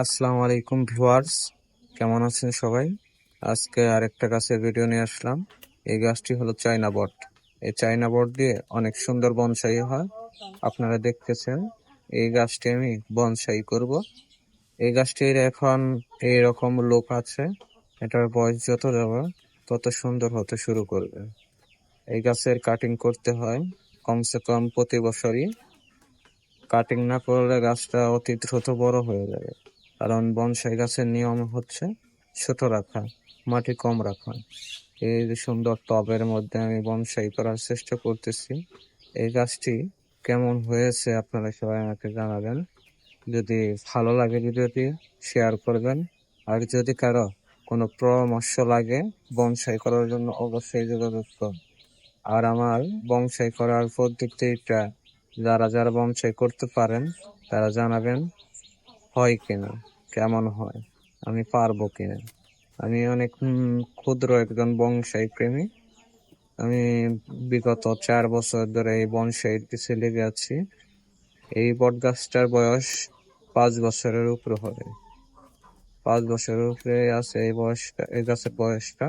আসসালামু আলাইকুম ভিউয়ার্স, কেমন আছেন সবাই? আজকে আরেকটা গাছের ভিডিও নিয়ে আসলাম। এই গাছটি হলো চায়না বট। এই চায়না বট দিয়ে অনেক সুন্দর বনসাই হয়। আপনারা দেখতেছেন, এই গাছটি আমি বনসাই করব। এই গাছটির এখন এইরকম লোক আছে, এটার বয়স যত যাবে তত সুন্দর হতে শুরু করবে। এই গাছের কাটিং করতে হয় কমসে কম প্রতি বছরই। কাটিং না করলে গাছটা অতি দ্রুত বড় হয়ে যাবে, কারণ বনসাই গাছের নিয়ম হচ্ছে ছোট রাখা, মাটি কম রাখা। এই যে সুন্দর টবের মধ্যে আমি বনসাই করার চেষ্টা করতেছি। এই গাছটি কেমন হয়েছে আপনারা সবাই আমাকে জানাবেন। যদি ভালো লাগে ভিডিওটি শেয়ার করবেন, আর যদি কারো কোনো পরামর্শ লাগে বনসাই করার জন্য অবশ্যই যোগাযোগ করুন। আর আমার বনসাই করার পদ্ধতিটা যারা যারা বনসাই করতে পারেন তারা জানাবেন, হয় কিনা, কেমন হয়, আমি পারবো কিনা। আমি অনেক ক্ষুদ্র একজন বনসাই প্রেমী। আমি বিগত 4 বছর ধরে এই বনসাই পিছে লেগে আছি। এই বট গাছটার বয়স 5 বছরের উপরে হবে। 5 বছরের উপরে আছে এই গাছের বয়সটা।